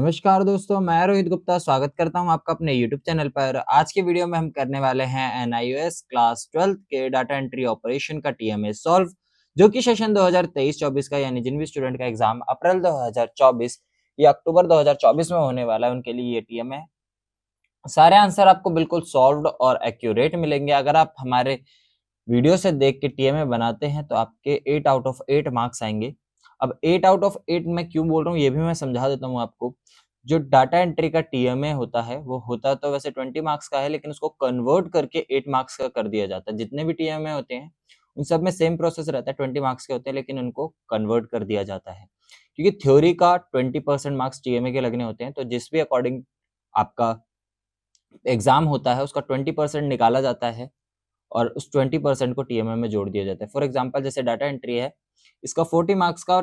नमस्कार दोस्तों, मैं रोहित गुप्ता स्वागत करता हूं आपका अपने YouTube चैनल पर। आज के वीडियो में हम करने वाले हैं NIOS क्लास 12th के डाटा एंट्री ऑपरेशन का TMA सॉल्व, जो कि सेशन 2023-24 का यानी जिन भी स्टूडेंट का एग्जाम अप्रैल 2024 या अक्टूबर 2024 में होने वाला है उनके लिए ये TMA है। सारे आंसर आपको बिल्कुल सॉल्व्ड और एक्यूरेट मिलेंगे। अगर आप हमारे वीडियो से देख के TMA बनाते हैं तो आपके 8 आउट ऑफ 8 मार्क्स आएंगे। अब 8 आउट ऑफ 8 मैं क्यों बोल रहा हूँ ये भी मैं समझा देता हूँ आपको। जो डाटा एंट्री का TMA होता है वो होता तो वैसे 20 मार्क्स का है, लेकिन उसको कन्वर्ट करके 8 मार्क्स का कर दिया जाता है। जितने भी TMA होते हैं उन सब में सेम प्रोसेस रहता है, 20 मार्क्स के होते हैं, लेकिन उनको कन्वर्ट कर दिया जाता है क्योंकि थ्योरी का 20% मार्क्स TMA के लगने होते हैं। तो जिस भी अकॉर्डिंग आपका एग्जाम होता है उसका 20% निकाला जाता है और उस 20% को TMA में जोड़ दिया जाता है। फॉर एग्जाम्पल जैसे डाटा एंट्री है, इसका 40 मार्क्स का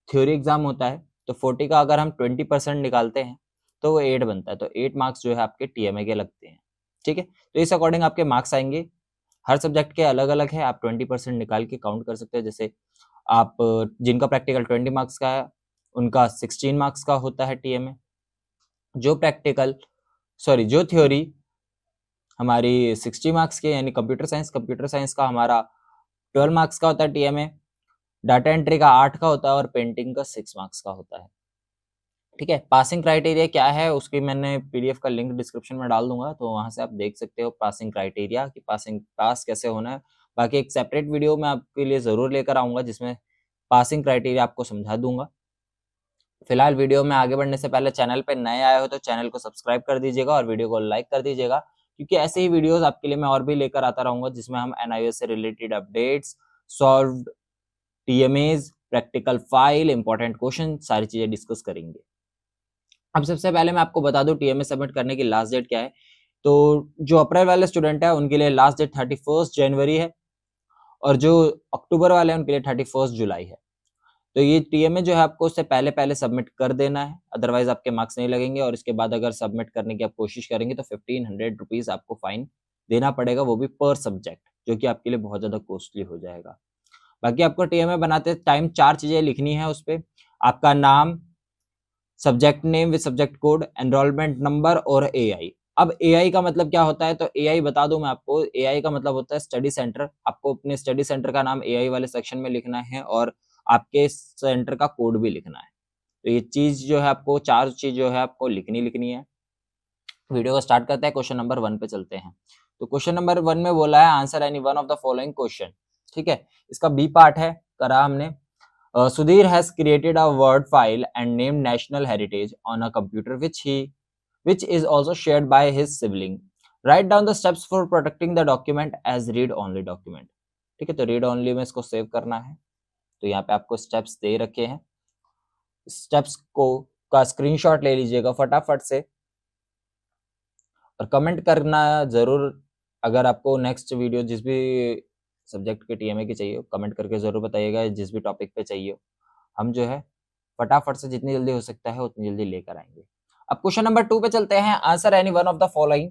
थ्योरी एग्जाम होता है, तो 40 का अगर हम 20% निकालते हैं तो वो 8 बनता है। तो 8 मार्क्स जो है आपके TMA के लगते हैं। ठीक है, तो इस अकॉर्डिंग आपके मार्क्स आएंगे। हर सब्जेक्ट के अलग अलग है, आप 20% निकाल के काउंट कर सकते हैं। जैसे आप जिनका प्रैक्टिकल 20 मार्क्स का है उनका 16 मार्क्स का होता है TMA। जो थ्योरी हमारी 60 मार्क्स के यानी कंप्यूटर साइंस का हमारा 12 मार्क्स का होता है TMA। डाटा एंट्री का 8 का होता है और पेंटिंग का 6 मार्क्स का होता है। ठीक है, पासिंग क्राइटेरिया क्या है उसकी मैंने PDF का लिंक डिस्क्रिप्शन में डाल दूंगा, तो वहां से आप देख सकते हो पासिंग क्राइटेरिया कि पास कैसे होना है। बाकी एक सेपरेट वीडियो मैं आपके लिए जरूर लेकर आऊंगा जिसमें पासिंग क्राइटेरिया आपको समझा दूंगा। फिलहाल वीडियो में आगे बढ़ने से पहले चैनल पे नए आए हो तो चैनल को सब्सक्राइब कर दीजिएगा और वीडियो को लाइक कर दीजिएगा, क्योंकि ऐसे ही वीडियोस आपके लिए मैं और भी लेकर आता रहूंगा जिसमें हम NIOS से related updates, solved TMAs, practical file, important question, सारी चीजें डिस्कस करेंगे। अब सबसे पहले मैं आपको बता दूं TMA सबमिट करने की लास्ट डेट क्या है। तो जो अप्रैल वाले स्टूडेंट है उनके लिए लास्ट डेट 31 जनवरी है और जो अक्टूबर वाले हैं उनके लिए 31 जुलाई है। तो ये TMA जो है आपको उससे पहले पहले सबमिट कर देना है, अदरवाइज आपके मार्क्स नहीं लगेंगे। और इसके बाद अगर सबमिट करने की आप कोशिश करेंगे तो 1500 रुपीज आपको फाइन देना पड़ेगा, वो भी पर सब्जेक्ट, जो कि आपके लिए बहुत ज्यादा कॉस्टली हो जाएगा। बाकी आपको TMA बनाते टाइम 4 चीजें लिखनी है उस पे। आपका नाम, subject name with subject code, enrolment number और AI। अब AI का मतलब क्या होता है, तो AI बता दूं मैं आपको। AI का मतलब होता है स्टडी सेंटर। आपको अपने स्टडी सेंटर का नाम AI वाले सेक्शन में लिखना है और आपके सेंटर का कोड भी लिखना है। तो ये चीज जो है आपको 4 चीज जो है आपको लिखनी है। वीडियो को स्टार्ट करते हैं, क्वेश्चन नंबर 1 पे चलते हैं। तो क्वेश्चन नंबर 1 में बोला है answer any one of the following question. ठीक है, इसका बी पार्ट है, करा हमने। Sudhir has created a Word file and named National Heritage on a computer which is also shared by his sibling. Write down the steps for protecting the document as read-only document. ठीक है, तो read only में इसको save करना है। तो यहाँ पे आपको स्टेप्स दे रखे हैं, स्टेप्स को का स्क्रीनशॉट ले लीजिएगा फटाफट से और कमेंट करना जरूर। अगर आपको नेक्स्ट वीडियो जिस भी सब्जेक्ट के TMA की चाहिए कमेंट करके जरूर बताइएगा, जिस भी टॉपिक पे चाहिए हम जो है फटाफट से जितनी जल्दी हो सकता है उतनी जल्दी लेकर आएंगे। अब क्वेश्चन नंबर 2 पे चलते हैं। Answer any one of the following.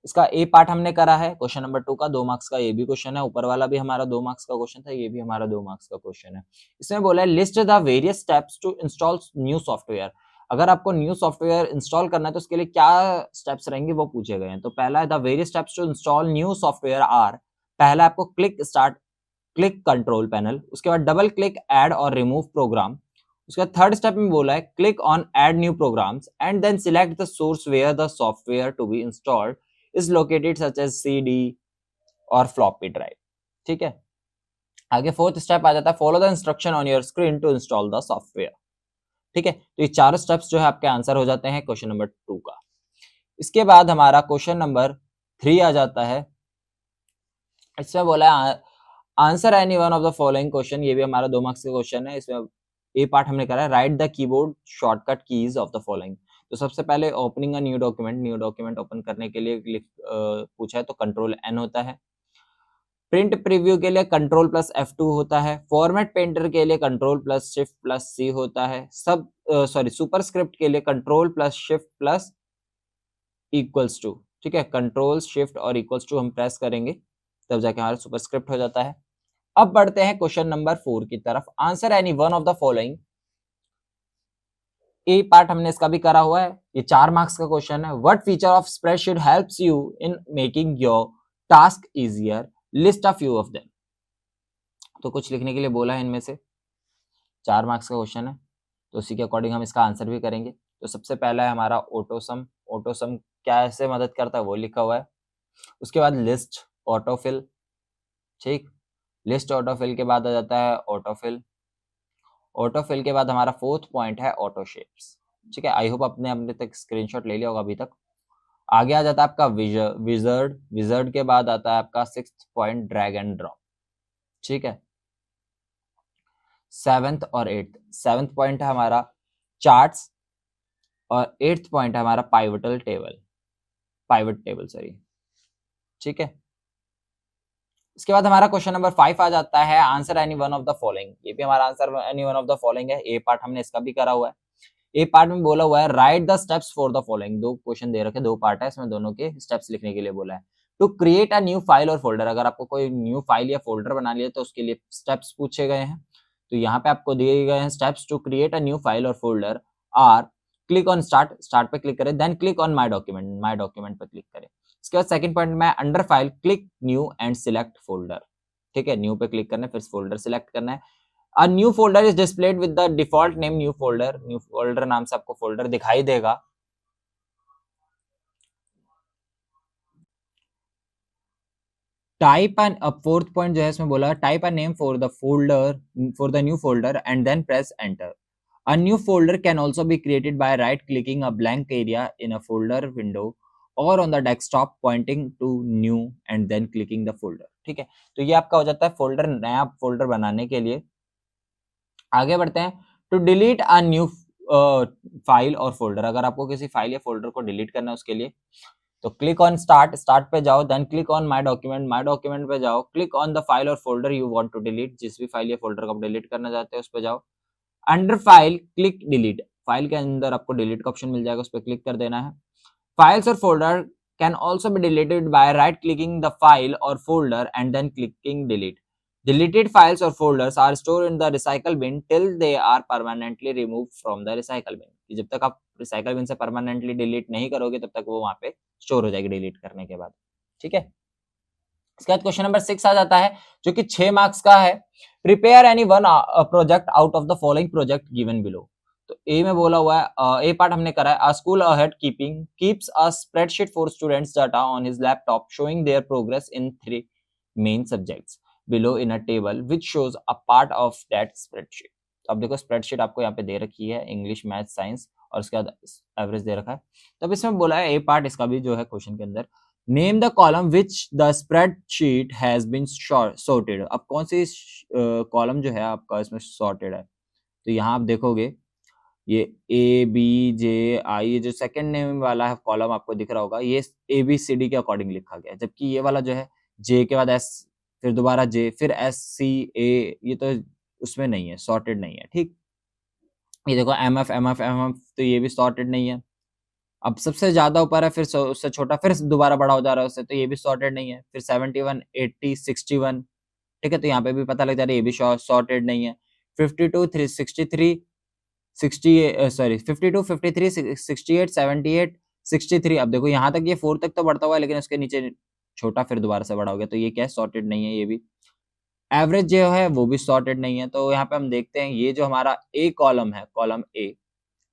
इसका ए पार्ट हमने करा है क्वेश्चन नंबर 2 का, 2 मार्क्स का ये भी क्वेश्चन है। ऊपर वाला भी हमारा 2 मार्क्स का क्वेश्चन था, ये भी हमारा 2 मार्क्स का क्वेश्चन है। इसमें बोला है list the various steps to install new software. अगर आपको न्यू सॉफ्टवेयर इंस्टॉल करना है तो उसके लिए क्या स्टेप्स रहेंगे वो पूछे गए हैं। तो पहला है the various steps to install new software are. पहला आपको क्लिक कंट्रोल पैनल, उसके बाद डबल क्लिक ऐड और रिमूव प्रोग्राम। उसका थर्ड स्टेप में बोला है click on add new programs and then select the source where the software to be installed is located such as CD और floppy drive. ठीक है, आगे फोर्थ स्टेप आ जाता है follow the instruction on your screen to install the software. ठीक है, तो ये चारों स्टेप्स जो है आपके आंसर हो जाते हैं क्वेश्चन नंबर 2 का। इसके बाद हमारा क्वेश्चन नंबर 3 आ जाता है। इसमें बोला है answer any one of the following question. ये भी हमारा 2 मार्क्स का क्वेश्चन है। इसमें ए पार्ट हमने करा है write the keyboard shortcut keys of the following. तो सबसे पहले opening a new document open करने के लिए पूछा है तो कंट्रोल N होता है। प्रिंट प्रीव्यू के लिए कंट्रोल प्लस F2 होता है। फॉर्मेट पेंटर के लिए control plus shift plus C होता है। सुपरस्क्रिप्ट के लिए control plus shift plus equals to. ठीक है, कंट्रोल शिफ्ट और इक्वल्स टू हम प्रेस करेंगे तब जाके हमारा सुपरस्क्रिप्ट हो जाता है। अब बढ़ते हैं क्वेश्चन नंबर 4 की तरफ। Answer any one of the following. A part हमने इसका भी करा हुआ है, ये 4 मार्क्स का क्वेश्चन है। What feature of spreadsheet helps you in making your task easier, list a few of them. तो कुछ लिखने के लिए बोला है इनमें से, 4 मार्क्स का क्वेश्चन है, तो उसी के अकॉर्डिंग हम इसका आंसर भी करेंगे। तो सबसे पहला है हमारा ऑटोसम। ऑटोसम कैसे मदद करता है वो लिखा हुआ है। उसके बाद लिस्ट ऑटोफिल, ठीक, लिस्ट ऑटोफिल के बाद आ जाता है ऑटोफिल। ऑटोफिल के बाद हमारा फोर्थ पॉइंट है ऑटो शेप्स, ठीक है। आई होप आपने अपने तक स्क्रीनशॉट ले लिया होगा अभी तक। आगे आ जाता है आपका विजर्ड। विजर्ड के बाद आता है आपका sixth point drag and drop, ठीक है। सेवेंथ और एट्थ, सेवेंथ पॉइंट है हमारा चार्ट्स और एट्थ पॉइंट है हमारा pivotal table, pivot table sorry, ठीक है। इसके बाद हमारा क्वेश्चन नंबर 5 आ जाता है answer any one of the following. ये भी हमारा answer any one of the following है। ए पार्ट हमने इसका भी करा हुआ है। ए पार्ट में बोला हुआ है write the steps for the following. दो क्वेश्चन दे रखे, दो पार्ट है इसमें, दोनों के स्टेप्स लिखने के लिए बोला है। To create a new file और फोल्डर, अगर आपको कोई न्यू फाइल या फोल्डर बना लिया तो उसके लिए स्टेप्स पूछे गए हैं। तो यहाँ पे आपको दिए गए हैं steps to create a new file और folder are, click on start, start पे क्लिक करें, then click on my document, my document पे क्लिक करें। इसके बाद सेकंड पॉइंट में under file click new and select folder, ठीक है। न्यू पे क्लिक करना है, फिर फोल्डर सिलेक्ट करना है। A new folder is displayed with the default name new folder, new folder नाम से आपको फोल्डर दिखाई देगा। टाइप एन, अब फोर्थ पॉइंट जो है इसमें बोला type a name for the folder, for the new folder and then press enter. A new folder can also be created by right clicking a blank area in a folder window or on the desktop pointing to new and then clicking the folder, ठीक है। तो ये आपका हो जाता है folder, नया folder बनाने के लिए। आगे बढ़ते हैं। To delete a new file और फोल्डर, अगर आपको किसी फाइल या फोल्डर को डिलीट करना है उसके लिए तो क्लिक ऑन स्टार्ट, स्टार्ट पे जाओ, then click on my document, my document पे जाओ, क्लिक ऑन द फाइल और folder you want to delete, जिस भी फाइल या फोल्डर को आप डिलीट करना चाहते हैं उस पे जाओ। Under file click delete, file के अंदर आपको डिलीट का ऑप्शन मिल जाएगा, उस पर क्लिक कर देना है। Files or folder can also be deleted by right clicking the file और folder and then clicking delete. Deleted files or folders are stored in the recycle bin till they are permanently removed from the recycle bin। कि जब तक आप recycle bin से permanently delete नहीं करोगे तब तक वो वहां पे स्टोर हो जाएगी डिलीट करने के बाद, ठीक है। इसके बाद क्वेश्चन नंबर 6 आ जाता है जो कि 6 मार्क्स का है। Prepare any one project out of the following project given below. तो ए में बोला हुआ है, ए पार्ट हमने करा है, अ school ahead keeping keeps a spreadsheet for students data on his laptop showing there progress in 3 main subjects below in a table which shows a part of that spreadsheet. तो अब देखो स्प्रेडशीट आपको यहाँ पे दे रखी है, इंग्लिश, मैथ, साइंस और उसके बाद एवरेज दे रखा है। तो अब इसमें बोला है ए पार्ट इसका भी जो है क्वेश्चन के अंदर, name the column which the spreadsheet has been sorted. अब कौन सी कॉलम जो है आपका इसमें सॉर्टेड है, तो यहाँ आप देखोगे ये ए बी जे आई, ये जो सेकंड नेम वाला है कॉलम आपको दिख रहा होगा, ये ए बी सी डी के अकॉर्डिंग लिखा गया है, जबकि ये वाला जो है जे के बाद एस, फिर दोबारा जे, फिर एस सी ए, ये तो उसमें नहीं है, सॉर्टेड नहीं है, ठीक। ये देखो M F M F M F, तो ये भी सॉर्टेड नहीं है। अब सबसे ज्यादा ऊपर है, फिर उससे छोटा, फिर दोबारा बड़ा हो जा रहा है उससे, तो ये भी सॉर्टेड नहीं है। फिर 71 80 61, ठीक है, तो यहाँ पे भी पता लग जा रहा है ये भी सॉर्टेड नहीं है। 52 363 60 सॉरी 52 53 68 78 63, अब देखो यहाँ तक ये 4 तक तो बढ़ता हुआ है लेकिन उसके नीचे छोटा फिर दोबारा से बड़ा हो गया, तो ये क्या है, सॉर्टेड नहीं है ये भी। एवरेज जो है वो भी सॉर्टेड नहीं है। तो यहाँ पे हम देखते हैं ये जो हमारा ए कॉलम है, कॉलम ए,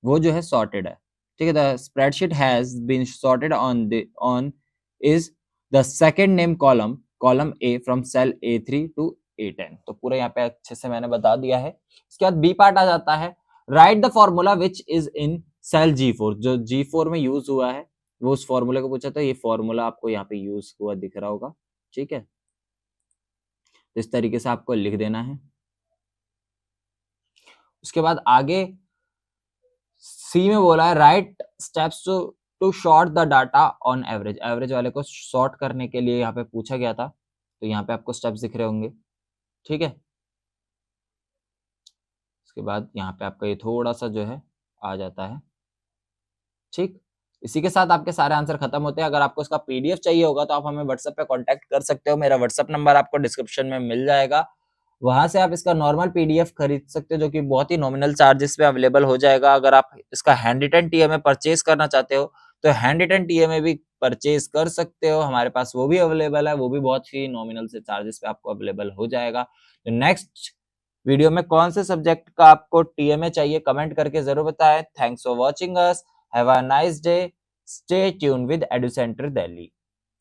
वो जो है सॉर्टेड है, ठीक है। The spreadsheet has been sorted on is the second name column, column A from cell A3 to A10। तो पूरा यहाँ पे अच्छे से मैंने बता दिया है। इसके बाद बी पार्ट आ जाता है, write the formula which is in cell G4, जो G4 में यूज हुआ है वो उस फॉर्मूले को पूछा था, ये फॉर्मूला आपको यहाँ पे यूज हुआ दिख रहा होगा, ठीक है। तो इस तरीके से आपको लिख देना है। उसके बाद आगे सी में बोला है write steps to sort the data on average, average वाले को सॉर्ट करने के लिए यहाँ पे पूछा गया था, तो यहाँ पे आपको स्टेप्स दिख रहे होंगे, ठीक है। उसके बाद यहाँ पे आपका ये थोड़ा सा जो है आ जाता है, ठीक। इसी के साथ आपके सारे आंसर खत्म होते हैं। अगर आपको इसका पीडीएफ चाहिए होगा तो आप हमें व्हाट्सएप पे कांटेक्ट कर सकते हो, मेरा व्हाट्सएप नंबर आपको डिस्क्रिप्शन में मिल जाएगा। वहां से आप इसका नॉर्मल पीडीएफ खरीद सकते हो, जो कि बहुत ही नॉमिनल चार्जेस पे अवेलेबल हो जाएगा। अगर आप इसका हैंड रिटन टीएमए परचेज करना चाहते हो तो हैंड रिटन टीएमए भी परचेज कर सकते हो, हमारे पास वो भी अवेलेबल है, वो भी बहुत ही नॉमिनल से चार्जेस पे आपको अवेलेबल हो जाएगा। तो नेक्स्ट वीडियो में कौन से सब्जेक्ट का आपको टीएमए चाहिए कमेंट करके जरूर बताएं। Thanks for watching us, have a nice day, stay tune with Educenter Delhi.